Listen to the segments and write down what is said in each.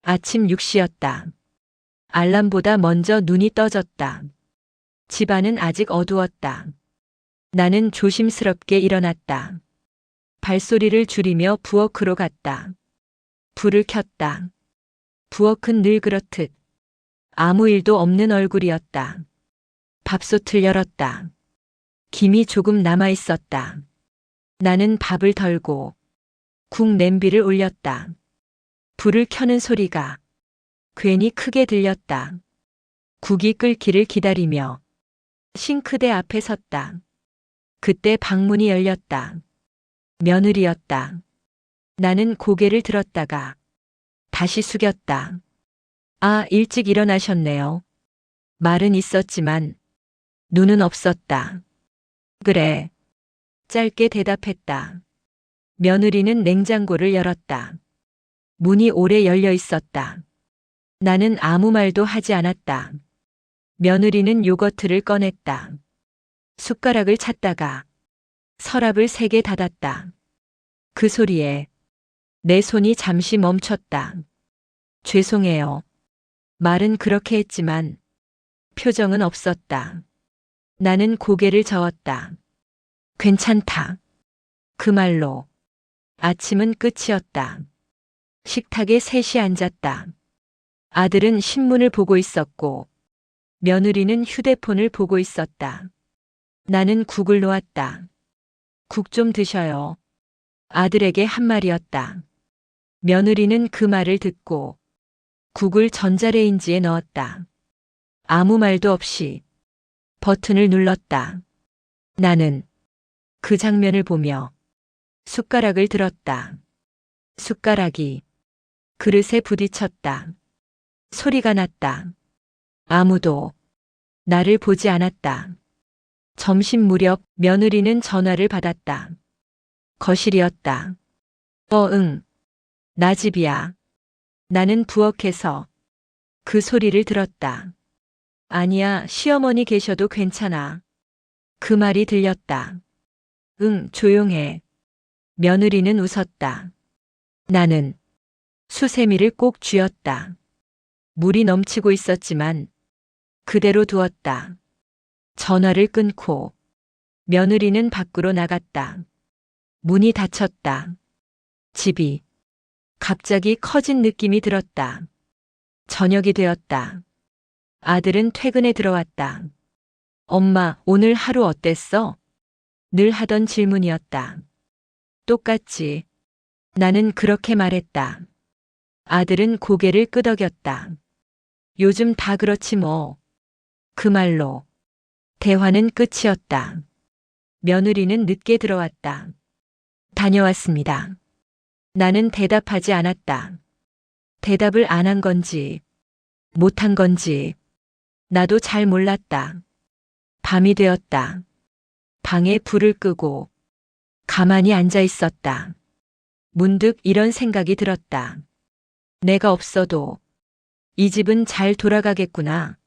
아침 6시였다. 알람보다 먼저 눈이 떠졌다. 집안은 아직 어두웠다. 나는 조심스럽게 일어났다. 발소리를 줄이며 부엌으로 갔다. 불을 켰다. 부엌은 늘 그렇듯 아무 일도 없는 얼굴이었다. 밥솥을 열었다. 김이 조금 남아 있었다. 나는 밥을 덜고 국 냄비를 올렸다. 불을 켜는 소리가 괜히 크게 들렸다. 국이 끓기를 기다리며 싱크대 앞에 섰다. 그때 방문이 열렸다. 며느리였다. 나는 고개를 들었다가 다시 숙였다. 아, 일찍 일어나셨네요. 말은 있었지만 눈은 없었다. 그래. 짧게 대답했다. 며느리는 냉장고를 열었다. 문이 오래 열려 있었다. 나는 아무 말도 하지 않았다. 며느리는 요거트를 꺼냈다. 숟가락을 찾다가 서랍을 3개 닫았다. 그 소리에 내 손이 잠시 멈췄다. 죄송해요. 말은 그렇게 했지만 표정은 없었다. 나는 고개를 저었다. 괜찮다. 그 말로 아침은 끝이었다. 식탁에 셋이 앉았다. 아들은 신문을 보고 있었고 며느리는 휴대폰을 보고 있었다. 나는 국을 놓았다. 국 좀 드셔요. 아들에게 한 말이었다. 며느리는 그 말을 듣고 국을 전자레인지에 넣었다. 아무 말도 없이 버튼을 눌렀다. 나는 그 장면을 보며 숟가락을 들었다. 숟가락이 그릇에 부딪혔다. 소리가 났다. 아무도 나를 보지 않았다. 점심 무렵 며느리는 전화를 받았다. 거실이었다. 응. 나 집이야. 나는 부엌에서 그 소리를 들었다. 아니야, 시어머니 계셔도 괜찮아. 그 말이 들렸다. 응, 조용해. 며느리는 웃었다. 나는 수세미를 꼭 쥐었다. 물이 넘치고 있었지만 그대로 두었다. 전화를 끊고 며느리는 밖으로 나갔다. 문이 닫혔다. 집이 갑자기 커진 느낌이 들었다. 저녁이 되었다. 아들은 퇴근에 들어왔다. 엄마, 오늘 하루 어땠어? 늘 하던 질문이었다. 똑같지. 나는 그렇게 말했다. 아들은 고개를 끄덕였다. 요즘 다 그렇지 뭐. 그 말로 대화는 끝이었다. 며느리는 늦게 들어왔다. 다녀왔습니다. 나는 대답하지 않았다. 대답을 안 한 건지, 못한 건지, 나도 잘 몰랐다. 밤이 되었다. 방에 불을 끄고 가만히 앉아 있었다. 문득 이런 생각이 들었다. 내가 없어도 이 집은 잘 돌아가겠구나.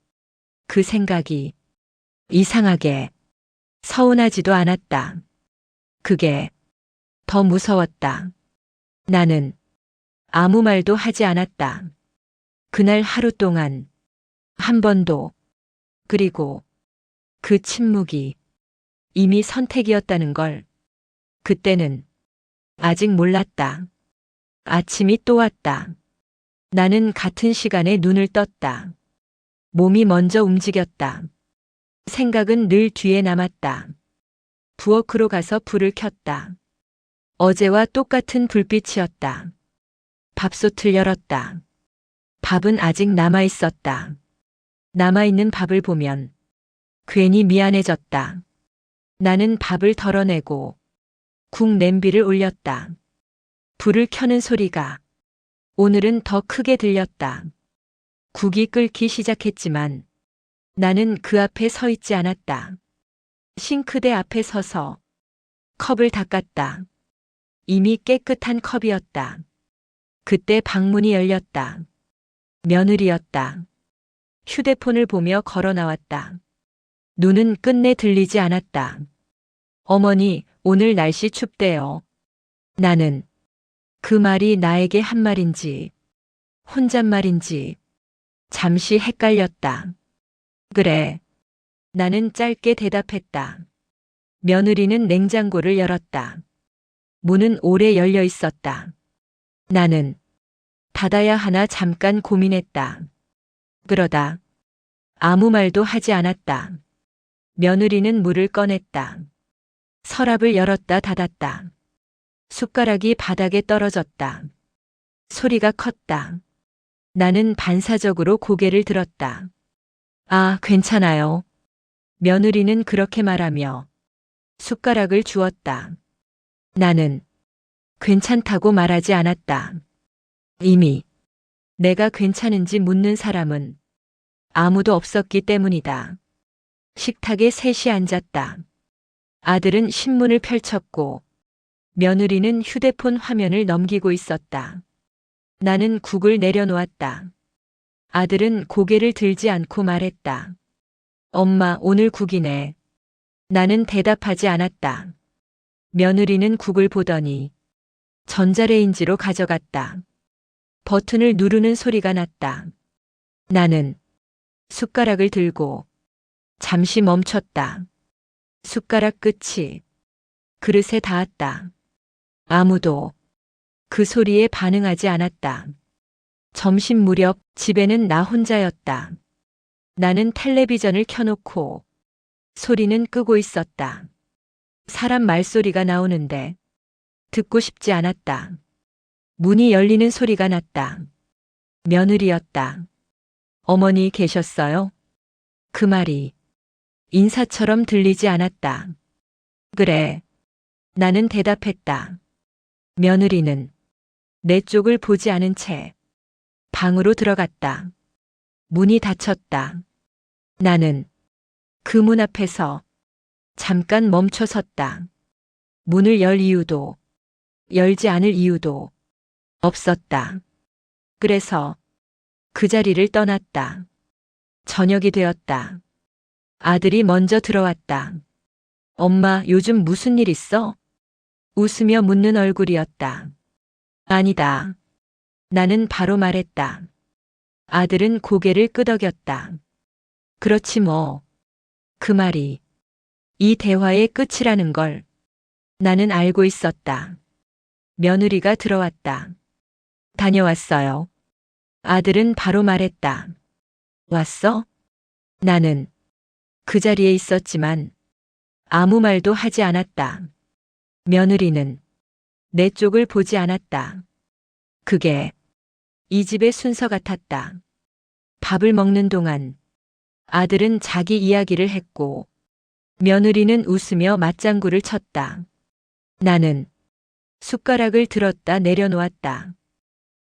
그 생각이 이상하게 서운하지도 않았다. 그게 더 무서웠다. 나는 아무 말도 하지 않았다. 그날 하루 동안 한 번도, 그리고 그 침묵이 이미 선택이었다는 걸 그때는 아직 몰랐다. 아침이 또 왔다. 나는 같은 시간에 눈을 떴다. 몸이 먼저 움직였다. 생각은 늘 뒤에 남았다. 부엌으로 가서 불을 켰다. 어제와 똑같은 불빛이었다. 밥솥을 열었다. 밥은 아직 남아 있었다. 남아있는 밥을 보면 괜히 미안해졌다. 나는 밥을 덜어내고 국 냄비를 올렸다. 불을 켜는 소리가 오늘은 더 크게 들렸다. 국이 끓기 시작했지만 나는 그 앞에 서 있지 않았다. 싱크대 앞에 서서 컵을 닦았다. 이미 깨끗한 컵이었다. 그때 방문이 열렸다. 며느리였다. 휴대폰을 보며 걸어 나왔다. 눈은 끝내 들리지 않았다. 어머니, 오늘 날씨 춥대요. 나는 그 말이 나에게 한 말인지 혼잣말인지 잠시 헷갈렸다. 그래. 나는 짧게 대답했다. 며느리는 냉장고를 열었다. 문은 오래 열려 있었다. 나는 닫아야 하나 잠깐 고민했다. 그러다 아무 말도 하지 않았다. 며느리는 물을 꺼냈다. 서랍을 열었다 닫았다. 숟가락이 바닥에 떨어졌다. 소리가 컸다. 나는 반사적으로 고개를 들었다. 아, 괜찮아요. 며느리는 그렇게 말하며 숟가락을 주었다. 나는 괜찮다고 말하지 않았다. 이미 내가 괜찮은지 묻는 사람은 아무도 없었기 때문이다. 식탁에 셋이 앉았다. 아들은 신문을 펼쳤고 며느리는 휴대폰 화면을 넘기고 있었다. 나는 국을 내려놓았다. 아들은 고개를 들지 않고 말했다. 엄마, 오늘 국이네. 나는 대답하지 않았다. 며느리는 국을 보더니 전자레인지로 가져갔다. 버튼을 누르는 소리가 났다. 나는 숟가락을 들고 잠시 멈췄다. 숟가락 끝이 그릇에 닿았다. 아무도 그 소리에 반응하지 않았다. 점심 무렵 집에는 나 혼자였다. 나는 텔레비전을 켜놓고 소리는 끄고 있었다. 사람 말소리가 나오는데 듣고 싶지 않았다. 문이 열리는 소리가 났다. 며느리였다. 어머니 계셨어요? 그 말이 인사처럼 들리지 않았다. 그래. 나는 대답했다. 며느리는 내 쪽을 보지 않은 채 방으로 들어갔다. 문이 닫혔다. 나는 그 문 앞에서 잠깐 멈춰 섰다. 문을 열 이유도 열지 않을 이유도 없었다. 그래서 그 자리를 떠났다. 저녁이 되었다. 아들이 먼저 들어왔다. 엄마, 요즘 무슨 일 있어? 웃으며 묻는 얼굴이었다. 아니다. 나는 바로 말했다. 아들은 고개를 끄덕였다. 그렇지 뭐. 그 말이 이 대화의 끝이라는 걸 나는 알고 있었다. 며느리가 들어왔다. 다녀왔어요. 아들은 바로 말했다. 왔어? 나는 그 자리에 있었지만 아무 말도 하지 않았다. 며느리는 내 쪽을 보지 않았다. 그게 이 집의 순서 같았다. 밥을 먹는 동안 아들은 자기 이야기를 했고 며느리는 웃으며 맞장구를 쳤다. 나는 숟가락을 들었다 내려놓았다.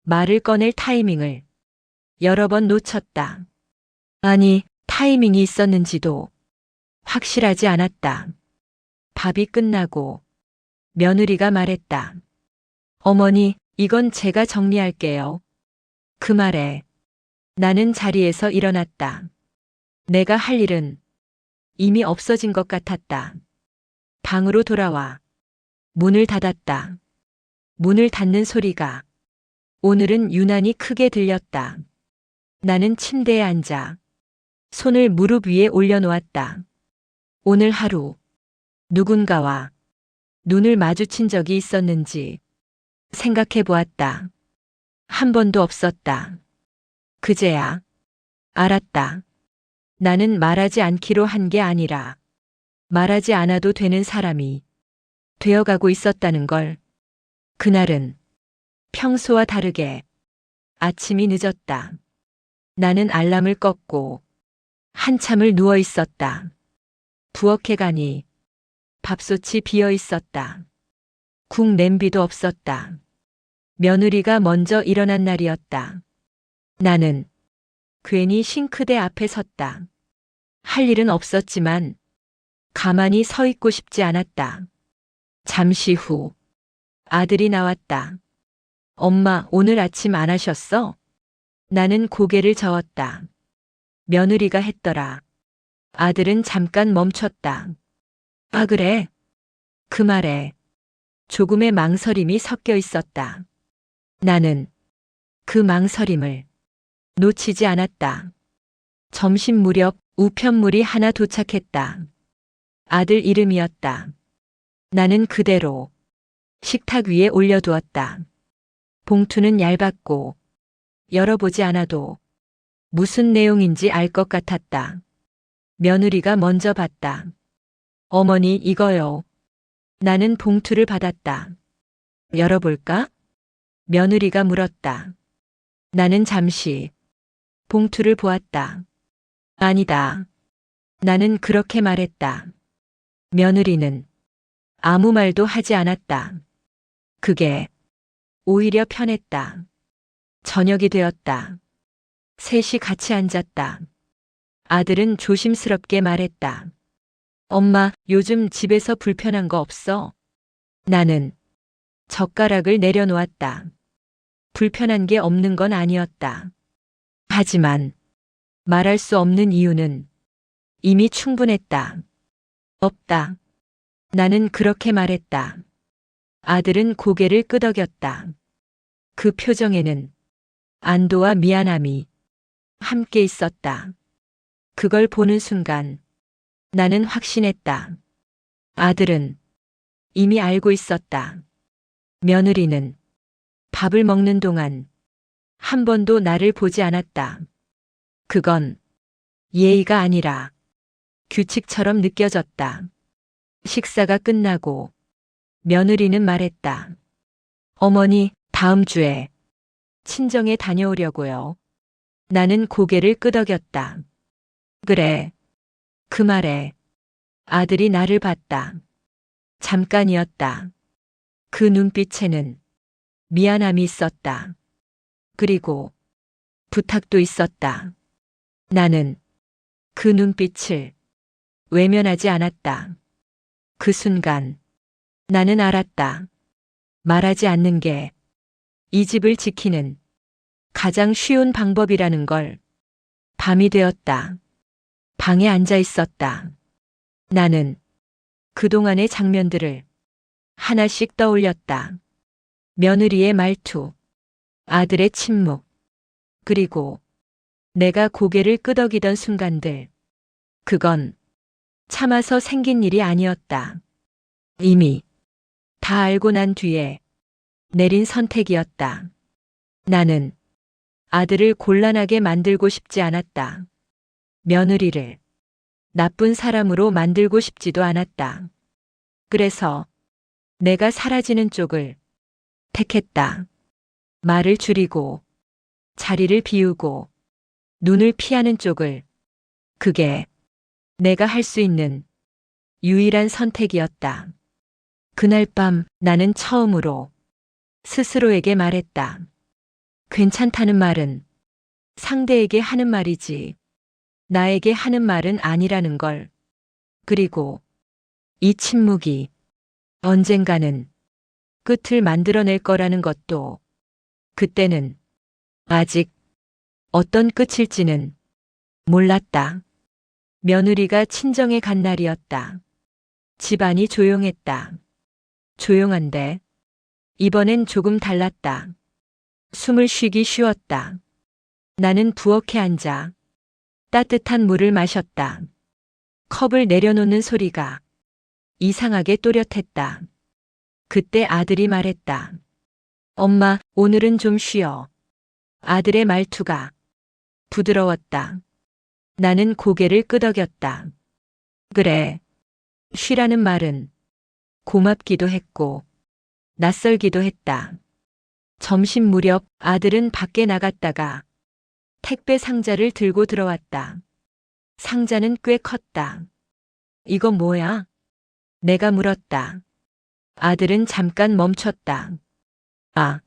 말을 꺼낼 타이밍을 여러 번 놓쳤다. 아니, 타이밍이 있었는지도 확실하지 않았다. 밥이 끝나고 며느리가 말했다. 어머니, 이건 제가 정리할게요. 그 말에 나는 자리에서 일어났다. 내가 할 일은 이미 없어진 것 같았다. 방으로 돌아와 문을 닫았다. 문을 닫는 소리가 오늘은 유난히 크게 들렸다. 나는 침대에 앉아 손을 무릎 위에 올려놓았다. 오늘 하루 누군가와 눈을 마주친 적이 있었는지 생각해 보았다. 한 번도 없었다. 그제야 알았다. 나는 말하지 않기로 한 게 아니라 말하지 않아도 되는 사람이 되어가고 있었다는 걸. 그날은 평소와 다르게 아침이 늦었다. 나는 알람을 껐고 한참을 누워 있었다. 부엌에 가니 밥솥이 비어 있었다. 국 냄비도 없었다. 며느리가 먼저 일어난 날이었다. 나는 괜히 싱크대 앞에 섰다. 할 일은 없었지만 가만히 서 있고 싶지 않았다. 잠시 후 아들이 나왔다. 엄마, 오늘 아침 안 하셨어? 나는 고개를 저었다. 며느리가 했더라. 아들은 잠깐 멈췄다. 아, 그래? 그 말에 조금의 망설임이 섞여 있었다. 나는 그 망설임을 놓치지 않았다. 점심 무렵 우편물이 하나 도착했다. 아들 이름이었다. 나는 그대로 식탁 위에 올려두었다. 봉투는 얇았고 열어보지 않아도 무슨 내용인지 알 것 같았다. 며느리가 먼저 봤다. 어머니, 이거요. 나는 봉투를 받았다. 열어볼까? 며느리가 물었다. 나는 잠시 봉투를 보았다. 아니다. 나는 그렇게 말했다. 며느리는 아무 말도 하지 않았다. 그게 오히려 편했다. 저녁이 되었다. 셋이 같이 앉았다. 아들은 조심스럽게 말했다. 엄마, 요즘 집에서 불편한 거 없어? 나는 젓가락을 내려놓았다. 불편한 게 없는 건 아니었다. 하지만 말할 수 없는 이유는 이미 충분했다. 없다. 나는 그렇게 말했다. 아들은 고개를 끄덕였다. 그 표정에는 안도와 미안함이 함께 있었다. 그걸 보는 순간 나는 확신했다. 아들은 이미 알고 있었다. 며느리는 밥을 먹는 동안 한 번도 나를 보지 않았다. 그건 예의가 아니라 규칙처럼 느껴졌다. 식사가 끝나고 며느리는 말했다. 어머니, 다음 주에 친정에 다녀오려고요. 나는 고개를 끄덕였다. 그래. 그 말에 아들이 나를 봤다. 잠깐이었다. 그 눈빛에는 미안함이 있었다. 그리고 부탁도 있었다. 나는 그 눈빛을 외면하지 않았다. 그 순간 나는 알았다. 말하지 않는 게 이 집을 지키는 가장 쉬운 방법이라는 걸. 밤이 되었다. 방에 앉아 있었다. 나는 그동안의 장면들을 하나씩 떠올렸다. 며느리의 말투, 아들의 침묵, 그리고 내가 고개를 끄덕이던 순간들. 그건 참아서 생긴 일이 아니었다. 이미 다 알고 난 뒤에 내린 선택이었다. 나는 아들을 곤란하게 만들고 싶지 않았다. 며느리를 나쁜 사람으로 만들고 싶지도 않았다. 그래서 내가 사라지는 쪽을 택했다. 말을 줄이고 자리를 비우고 눈을 피하는 쪽을. 그게 내가 할 수 있는 유일한 선택이었다. 그날 밤 나는 처음으로 스스로에게 말했다. 괜찮다는 말은 상대에게 하는 말이지 나에게 하는 말은 아니라는 걸. 그리고 이 침묵이 언젠가는 끝을 만들어낼 거라는 것도. 그때는 아직 어떤 끝일지는 몰랐다. 며느리가 친정에 간 날이었다. 집안이 조용했다. 조용한데 이번엔 조금 달랐다. 숨을 쉬기 쉬웠다. 나는 부엌에 앉아 따뜻한 물을 마셨다. 컵을 내려놓는 소리가 이상하게 또렷했다. 그때 아들이 말했다. 엄마, 오늘은 좀 쉬어. 아들의 말투가 부드러웠다. 나는 고개를 끄덕였다. 그래. 쉬라는 말은 고맙기도 했고 낯설기도 했다. 점심 무렵 아들은 밖에 나갔다가 택배 상자를 들고 들어왔다. 상자는 꽤 컸다. 이건 뭐야? 내가 물었다. 아들은 잠깐 멈췄다. 아,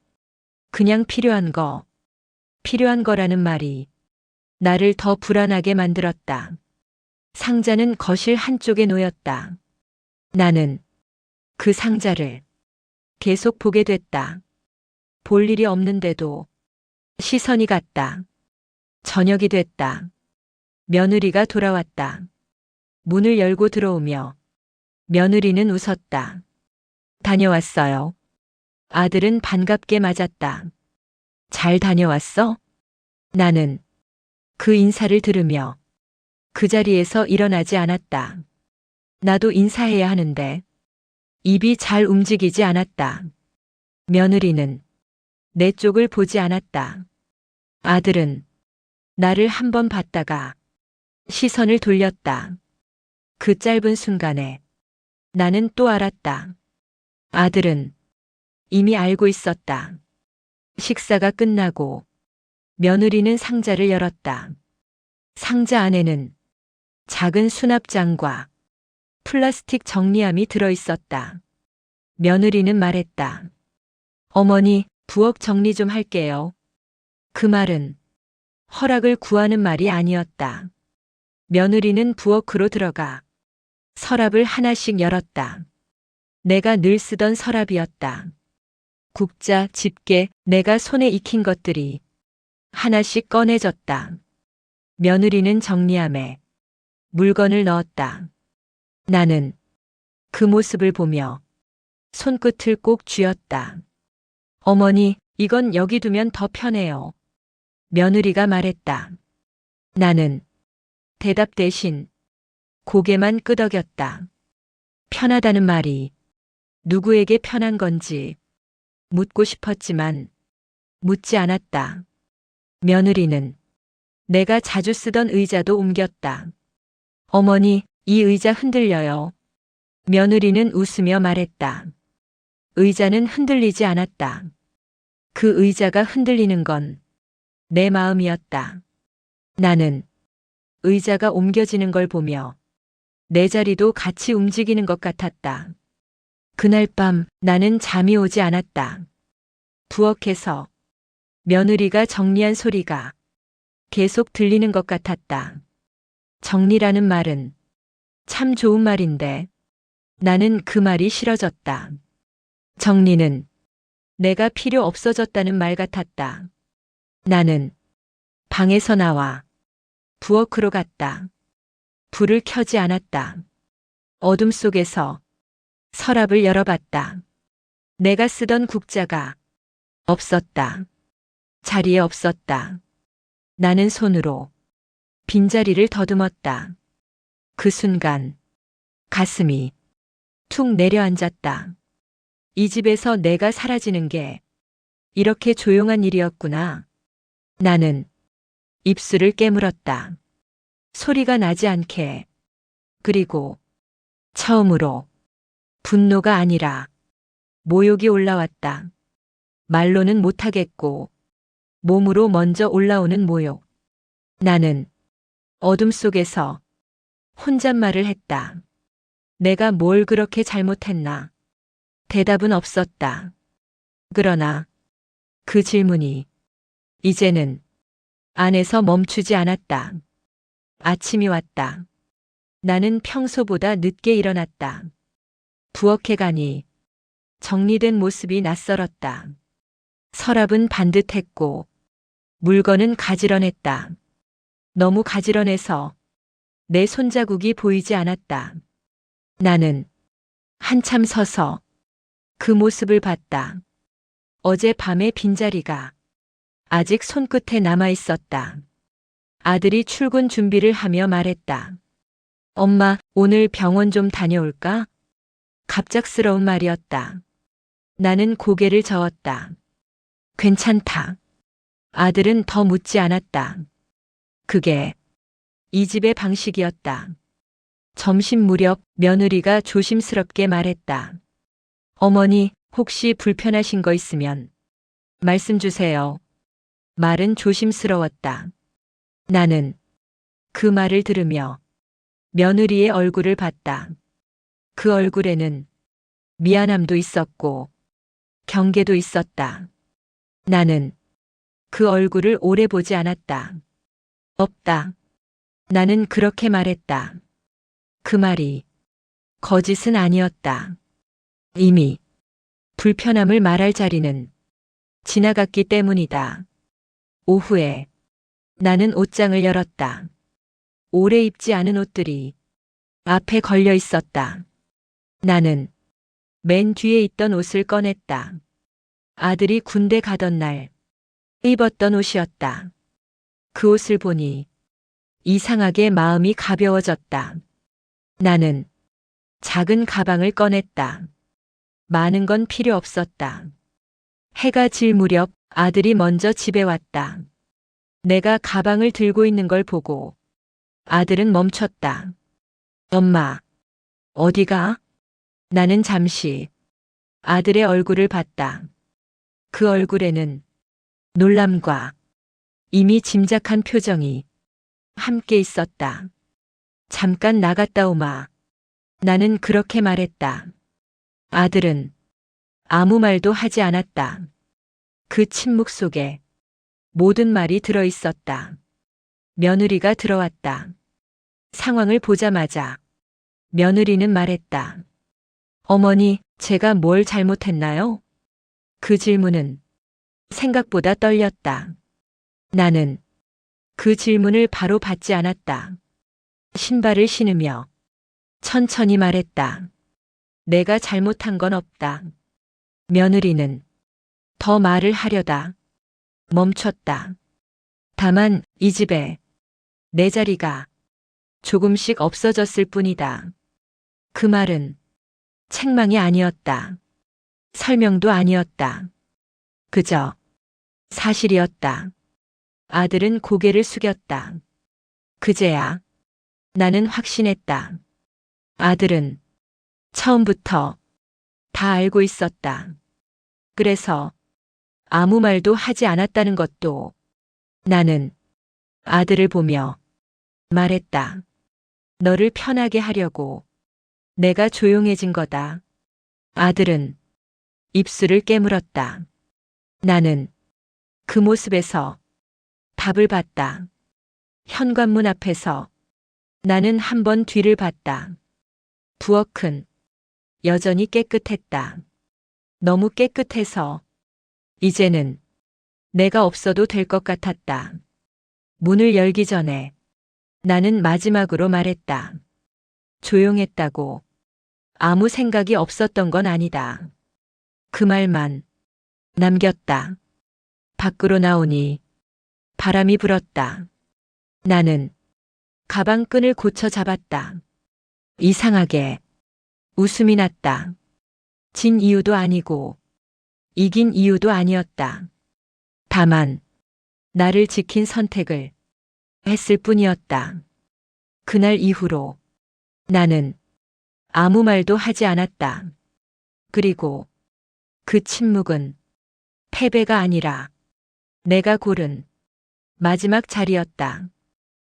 그냥 필요한 거. 필요한 거라는 말이 나를 더 불안하게 만들었다. 상자는 거실 한쪽에 놓였다. 나는 그 상자를 계속 보게 됐다. 볼 일이 없는데도 시선이 갔다. 저녁이 됐다. 며느리가 돌아왔다. 문을 열고 들어오며 며느리는 웃었다. 다녀왔어요. 아들은 반갑게 맞았다. 잘 다녀왔어? 나는 그 인사를 들으며 그 자리에서 일어나지 않았다. 나도 인사해야 하는데 입이 잘 움직이지 않았다. 며느리는 내 쪽을 보지 않았다. 아들은 나를 한 번 봤다가 시선을 돌렸다. 그 짧은 순간에 나는 또 알았다. 아들은 이미 알고 있었다. 식사가 끝나고 며느리는 상자를 열었다. 상자 안에는 작은 수납장과 플라스틱 정리함이 들어 있었다. 며느리는 말했다. 어머니, 부엌 정리 좀 할게요. 그 말은 허락을 구하는 말이 아니었다. 며느리는 부엌으로 들어가 서랍을 하나씩 열었다. 내가 늘 쓰던 서랍이었다. 국자, 집게, 내가 손에 익힌 것들이 하나씩 꺼내졌다. 며느리는 정리함에 물건을 넣었다. 나는 그 모습을 보며 손끝을 꼭 쥐었다. 어머니, 이건 여기 두면 더 편해요. 며느리가 말했다. 나는 대답 대신 고개만 끄덕였다. 편하다는 말이 누구에게 편한 건지 묻고 싶었지만 묻지 않았다. 며느리는 내가 자주 쓰던 의자도 옮겼다. 어머니, 이 의자 흔들려요. 며느리는 웃으며 말했다. 의자는 흔들리지 않았다. 그 의자가 흔들리는 건 내 마음이었다. 나는 의자가 옮겨지는 걸 보며 내 자리도 같이 움직이는 것 같았다. 그날 밤 나는 잠이 오지 않았다. 부엌에서 며느리가 정리한 소리가 계속 들리는 것 같았다. 정리라는 말은 참 좋은 말인데 나는 그 말이 싫어졌다. 정리는 내가 필요 없어졌다는 말 같았다. 나는 방에서 나와 부엌으로 갔다. 불을 켜지 않았다. 어둠 속에서 서랍을 열어봤다. 내가 쓰던 국자가 없었다. 자리에 없었다. 나는 손으로 빈자리를 더듬었다. 그 순간 가슴이 툭 내려앉았다. 이 집에서 내가 사라지는 게 이렇게 조용한 일이었구나. 나는 입술을 깨물었다. 소리가 나지 않게. 그리고 처음으로 분노가 아니라 모욕이 올라왔다. 말로는 못하겠고 몸으로 먼저 올라오는 모욕. 나는 어둠 속에서 혼잣말을 했다. 내가 뭘 그렇게 잘못했나? 대답은 없었다. 그러나 그 질문이 이제는 안에서 멈추지 않았다. 아침이 왔다. 나는 평소보다 늦게 일어났다. 부엌에 가니 정리된 모습이 낯설었다. 서랍은 반듯했고 물건은 가지런했다. 너무 가지런해서 내 손자국이 보이지 않았다. 나는 한참 서서 그 모습을 봤다. 어제 밤의 빈자리가 아직 손끝에 남아 있었다. 아들이 출근 준비를 하며 말했다. 엄마, 오늘 병원 좀 다녀올까? 갑작스러운 말이었다. 나는 고개를 저었다. 괜찮다. 아들은 더 묻지 않았다. 그게 이 집의 방식이었다. 점심 무렵 며느리가 조심스럽게 말했다. 어머니, 혹시 불편하신 거 있으면 말씀 주세요. 말은 조심스러웠다. 나는 그 말을 들으며 며느리의 얼굴을 봤다. 그 얼굴에는 미안함도 있었고 경계도 있었다. 나는 그 얼굴을 오래 보지 않았다. 없다. 나는 그렇게 말했다. 그 말이 거짓은 아니었다. 이미 불편함을 말할 자리는 지나갔기 때문이다. 오후에 나는 옷장을 열었다. 오래 입지 않은 옷들이 앞에 걸려 있었다. 나는 맨 뒤에 있던 옷을 꺼냈다. 아들이 군대 가던 날 입었던 옷이었다. 그 옷을 보니 이상하게 마음이 가벼워졌다. 나는 작은 가방을 꺼냈다. 많은 건 필요 없었다. 해가 질 무렵 아들이 먼저 집에 왔다. 내가 가방을 들고 있는 걸 보고 아들은 멈췄다. 엄마, 어디가? 나는 잠시 아들의 얼굴을 봤다. 그 얼굴에는 놀람과 이미 짐작한 표정이 함께 있었다. 잠깐 나갔다 오마. 나는 그렇게 말했다. 아들은 아무 말도 하지 않았다. 그 침묵 속에 모든 말이 들어 있었다. 며느리가 들어왔다. 상황을 보자마자 며느리는 말했다. 어머니, 제가 뭘 잘못했나요? 그 질문은 생각보다 떨렸다. 나는 그 질문을 바로 받지 않았다. 신발을 신으며 천천히 말했다. 내가 잘못한 건 없다. 며느리는 더 말을 하려다 멈췄다. 다만 이 집에 내 자리가 조금씩 없어졌을 뿐이다. 그 말은 책망이 아니었다. 설명도 아니었다. 그저 사실이었다. 아들은 고개를 숙였다. 그제야 나는 확신했다. 아들은 처음부터 다 알고 있었다. 그래서 아무 말도 하지 않았다는 것도. 나는 아들을 보며 말했다. 너를 편하게 하려고 내가 조용해진 거다. 아들은 입술을 깨물었다. 나는 그 모습에서 답을 봤다. 현관문 앞에서 나는 한 번 뒤를 봤다. 부엌은 여전히 깨끗했다. 너무 깨끗해서 이제는 내가 없어도 될 것 같았다. 문을 열기 전에 나는 마지막으로 말했다. 조용했다고 아무 생각이 없었던 건 아니다. 그 말만 남겼다. 밖으로 나오니 바람이 불었다. 나는 가방 끈을 고쳐 잡았다. 이상하게 웃음이 났다. 진 이유도 아니고 이긴 이유도 아니었다. 다만 나를 지킨 선택을 했을 뿐이었다. 그날 이후로 나는 아무 말도 하지 않았다. 그리고 그 침묵은 패배가 아니라 내가 고른 마지막 자리였다.